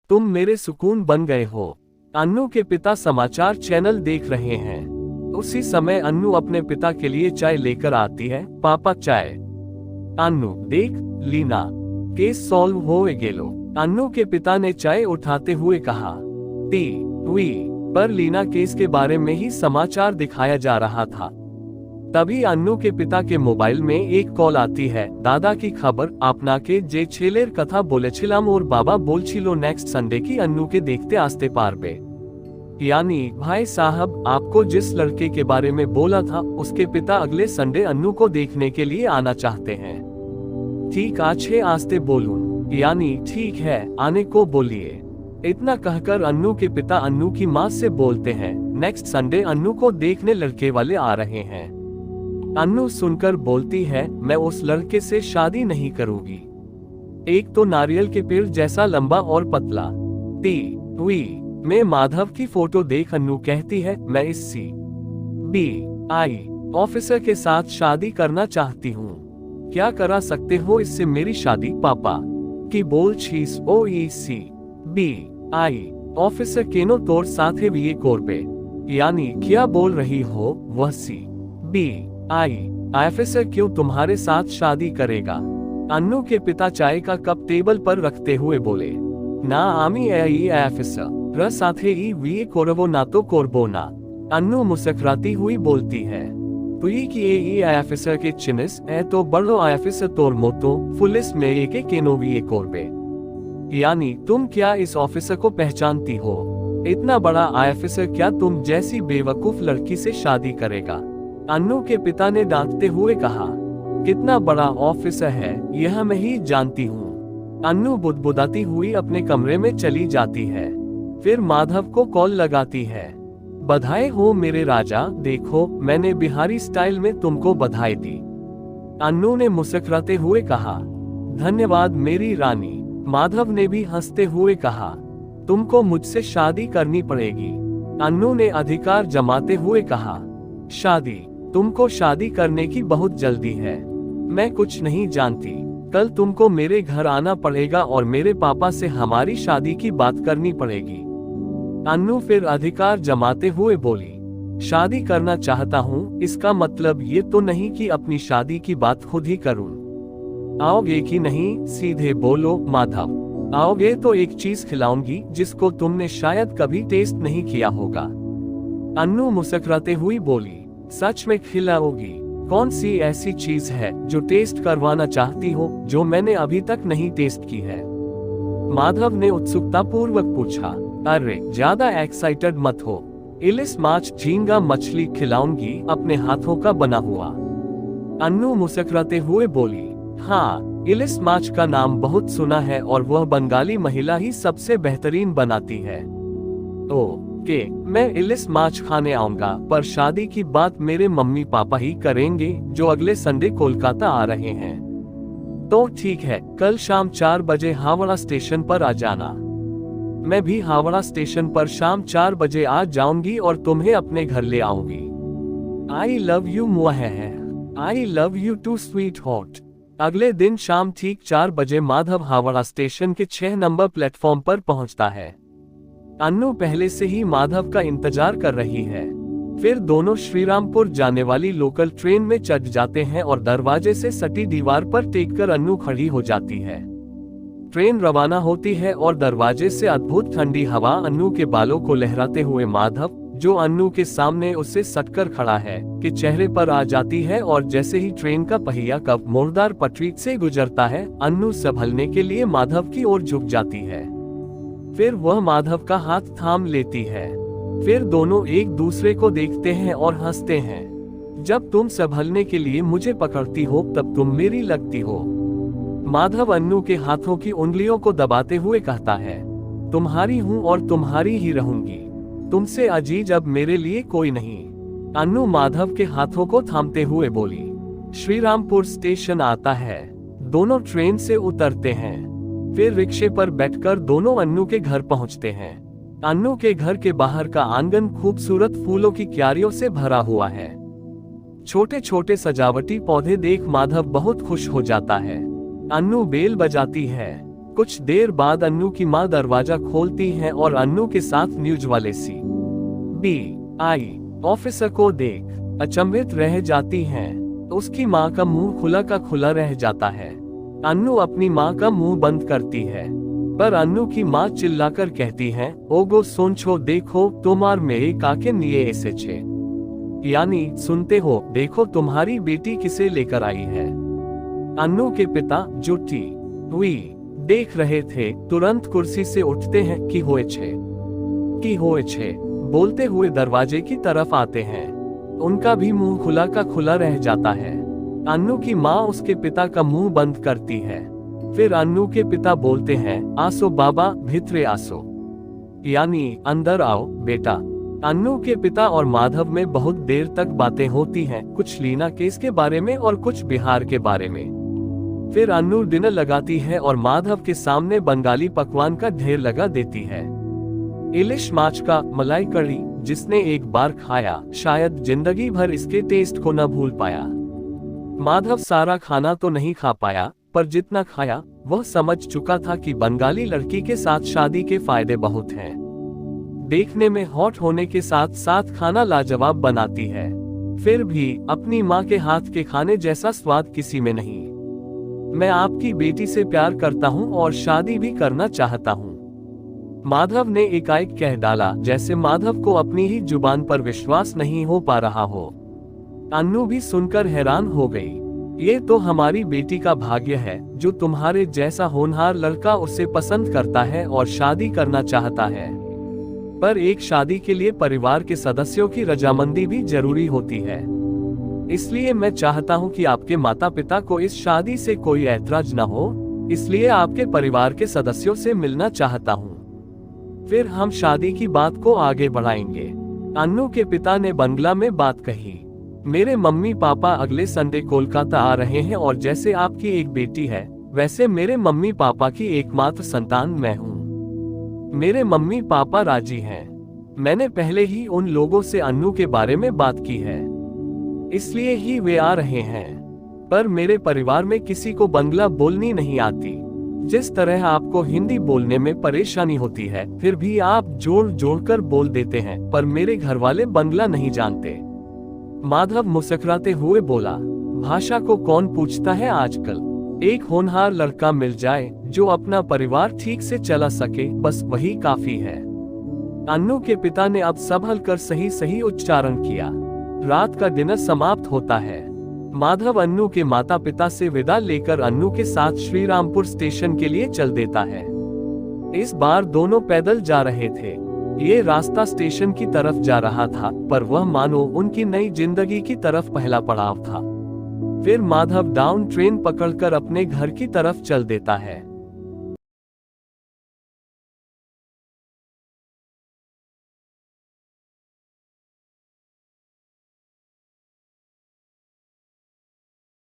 तुम मेरे सुकून बन गए हो। अन्नू के पिता समाचार चैनल देख रहे हैं। उसी समय अन्नू अपने पिता के लिए चाय लेकर आती है। पापा चाय। अन्नू, देख लीना, केस सॉल्व हो गेलो। अन्नू के पिता ने चाय उठाते हुए कहा। टीवी पर लीना केस के बारे में ही समाचार दिखाया जा रहा था। तभी अन्नू के पिता के मोबाइल में एक कॉल आती है। दादा की खबर, आपनाके जे छेलेर कथा बोलेछिलाम और बाबा बोलछिलो नेक्स्ट संडे की अन्नू के देखते आस्ते पारबे। यानी भाई साहब, आपको जिस लड़के के बारे में बोला था उसके पिता अगले संडे अन्नू को देखने के लिए आना चाहते हैं। ठीक आछे आस्ते बोलूं, यानी ठीक है, आने को बोलिए। इतना कहकर अन्नू के पिता अन्नू की माँ से बोलते हैं, नेक्स्ट संडे अन्नू को देखने लड़के वाले आ रहे हैं। अन्नू सुनकर बोलती है, मैं उस लड़के से शादी नहीं करूंगी। एक तो नारियल के पेड़ जैसा लंबा और पतला। टीवी में माधव की फोटो देख अन्नू कहती है, मैं इस CBI ऑफिसर के साथ शादी करना चाहती हूँ। क्या करा सकते हो इससे मेरी शादी? पापा की बोल छीस CBI ऑफिसर केनो तोड़ साथे भी कोरबे। यानी क्या बोल रही हो? वह CBI ऑफिसर क्यों तुम्हारे साथ शादी करेगा? अन्नू के पिता चाय का कप टेबल पर रखते हुए बोले, ना आमी ऑफिसर र साथे वी कोरबो ना तो कोरबो ना। अन्नू मुस्कुराती हुई बोलती है, तुई की ऑफिसर के चिन्स है तो बड़ो ऑफिसर तोर मोतो पुलिस में एक केनो वी कोरबे। यानी तुम क्या इस ऑफिसर को पहचानती हो? इतना बड़ा ऑफिसर क्या तुम जैसी बेवकूफ लड़की से शादी करेगा? अन्नू के पिता ने डांटते हुए कहा, कितना बड़ा ऑफिसर है यह मैं ही जानती हूँ। अन्नू बुदबुदाती हुई अपने कमरे में चली जाती है। फिर माधव को कॉल लगाती है, बधाई हो मेरे राजा, देखो मैंने बिहारी स्टाइल में तुमको बधाई दी। अन्नू ने मुस्कुराते हुए कहा, धन्यवाद मेरी रानी। माधव ने भी हंसते हुए कहा, तुमको मुझसे शादी करनी पड़ेगी। अन्नू ने अधिकार जमाते हुए कहा, शादी? तुमको शादी करने की बहुत जल्दी है। मैं कुछ नहीं जानती। कल तुमको मेरे घर आना पड़ेगा और मेरे पापा से हमारी शादी की बात करनी पड़ेगी। अन्नू फिर अधिकार जमाते हुए बोली, शादी करना चाहता हूँ इसका मतलब ये तो नहीं कि अपनी शादी की बात खुद ही करूँ। आओगे कि नहीं? सीधे बोलो माधव। आओगे तो एक चीज खिलाऊंगी जिसको तुमने शायद कभी टेस्ट नहीं किया होगा। अन्नू मुस्कुराते हुई बोली, सच में खिलाओगी? कौन सी ऐसी चीज है जो टेस्ट करवाना चाहती हो जो मैंने अभी तक नहीं टेस्ट की है? माधव ने उत्सुकता पूर्वक पूछा। अरे ज्यादा एक्साइटेड मत हो, इलिस माछ झींगा मछली खिलाऊंगी, अपने हाथों का बना हुआ। अन्नू मुस्कुराते हुए बोली, हाँ, इलिस माछ का नाम बहुत सुना है और वह बंगाली महिला ही सबसे बेहतरीन बनाती है। ओके, मैं इलिस माछ खाने आऊंगा, पर शादी की बात मेरे मम्मी पापा ही करेंगे जो अगले संडे कोलकाता आ रहे हैं। तो ठीक है, कल शाम 4 बजे हावड़ा स्टेशन पर आ जाना। मैं भी हावड़ा स्टेशन पर शाम 4 बजे आ जाऊंगी और तुम्हें अपने घर ले आऊंगी। आई लव यू मुआ है। I love you too sweetheart. अगले दिन शाम ठीक 4 बजे माधव हावड़ा स्टेशन के 6 नंबर प्लेटफॉर्म पर पहुंचता है। अन्नू पहले से ही माधव का इंतजार कर रही है। फिर दोनों श्रीरामपुर जाने वाली लोकल ट्रेन में चढ़ जाते हैं और दरवाजे से सटी दीवार पर टेककर अन्नू खड़ी हो जाती है। ट्रेन रवाना होती है और दरवाजे से अद्भुत ठंडी हवा अन्नू के बालों को लहराते हुए माधव, जो अन्नू के सामने उससे सटकर खड़ा है, के चेहरे पर आ जाती है और जैसे ही ट्रेन का पहिया कब मोड़दार पटरी से गुजरता है, अन्नू संभलने के लिए माधव की ओर झुक जाती है। फिर वह माधव का हाथ थाम लेती है। फिर दोनों एक दूसरे को देखते हैं और हंसते हैं। जब तुम संभलने के लिए मुझे पकड़ती हो तब तुम मेरी लगती हो। माधव अन्नू के हाथों की उंगलियों को दबाते हुए कहता है, तुम्हारी हूँ और तुम्हारी ही रहूंगी। तुमसे अजीज अब मेरे लिए कोई नहीं। अन्नू माधव के हाथों को थामते हुए बोली। श्रीरामपुर स्टेशन आता है। दोनों ट्रेन से उतरते हैं। फिर रिक्शे पर बैठकर दोनों अन्नू के घर पहुंचते हैं। अन्नू के घर के बाहर का आंगन खूबसूरत फूलों की क्यारियों से भरा हुआ है। छोटे छोटे सजावटी पौधे देख माधव बहुत खुश हो जाता है। अन्नू बेल बजाती है। कुछ देर बाद अन्नू की माँ दरवाजा खोलती हैं और अन्नू के साथ न्यूज वाले CBI ऑफिसर को देख अचंभित रह जाती हैं। उसकी माँ का मुंह खुला का खुला रह जाता है। अन्नू अपनी माँ का मुंह बंद करती है, पर अन्नू की माँ चिल्लाकर कहती है, ओगो सोनछो देखो तुम्हार मेरे काके निये ऐसे छे, यानी सुनते हो देखो तुम्हारी बेटी किसे लेकर आई है। अन्नू के पिता जो टीवी देख रहे थे तुरंत कुर्सी से उठते हैं कि होए छे बोलते हुए दरवाजे की तरफ आते हैं। उनका भी मुंह खुला का खुला रह जाता है। अन्नू की माँ उसके पिता का मुंह बंद करती है। फिर अन्नू के पिता बोलते हैं, आसो बाबा भितरे आसो, यानी अंदर आओ बेटा। अन्नू के पिता और माधव में बहुत देर तक बातें होती हैं, कुछ लीना केस के बारे में और कुछ बिहार के बारे में। फिर अन्नू डिनर लगाती है और माधव के सामने बंगाली पकवान का ढेर लगा देती है। इलिश माछ का मलाई कड़ी जिसने एक बार खाया शायद जिंदगी भर इसके टेस्ट को न भूल पाया। माधव सारा खाना तो नहीं खा पाया, पर जितना खाया वह समझ चुका था कि बंगाली लड़की के साथ शादी के फायदे बहुत हैं। देखने में हॉट होने के साथ साथ खाना लाजवाब बनाती है। फिर भी अपनी माँ के हाथ के खाने जैसा स्वाद किसी में नहीं। मैं आपकी बेटी से प्यार करता हूँ और शादी भी करना चाहता हूँ, माधव ने एकाएक कह डाला, जैसे माधव को अपनी ही जुबान पर विश्वास नहीं हो पा रहा हो। अन्नू भी सुनकर हैरान हो गई। ये तो हमारी बेटी का भाग्य है जो तुम्हारे जैसा होनहार लड़का उसे पसंद करता है और शादी करना चाहता है। पर एक शादी के लिए परिवार के सदस्यों की रजामंदी भी जरूरी होती है। इसलिए मैं चाहता हूँ कि आपके माता पिता को इस शादी से कोई ऐतराज न हो, इसलिए आपके परिवार के सदस्यों से मिलना चाहता हूँ। फिर हम शादी की बात को आगे बढ़ाएंगे। अन्नू के पिता ने बंगला में बात कही, मेरे मम्मी पापा अगले संडे कोलकाता आ रहे हैं और जैसे आपकी एक बेटी है वैसे मेरे मम्मी पापा की एकमात्र संतान मैं हूँ। मेरे मम्मी पापा राजी हैं। मैंने पहले ही उन लोगों से अन्नू के बारे में बात की है, इसलिए ही वे आ रहे हैं। पर मेरे परिवार में किसी को बंगला बोलनी नहीं आती। जिस तरह आपको हिंदी बोलने में परेशानी होती है फिर भी आप जोड़ जोड़कर बोल देते हैं, पर मेरे घर वाले बंगला नहीं जानते। माधव मुस्कुराते हुए बोला, भाषा को कौन पूछता है आजकल। एक होनहार लड़का मिल जाए जो अपना परिवार ठीक से चला सके, बस वही काफी है। अन्नू के पिता ने अब संभल कर सही सही उच्चारण किया। रात का डिनर समाप्त होता है। माधव अन्नू के माता पिता से विदा लेकर अन्नू के साथ श्रीरामपुर स्टेशन के लिए चल देता है। इस बार दोनों पैदल जा रहे थे। ये रास्ता स्टेशन की तरफ जा रहा था, पर वह मानो उनकी नई जिंदगी की तरफ पहला पड़ाव था। फिर माधव डाउन ट्रेन पकड़कर अपने घर की तरफ चल देता है।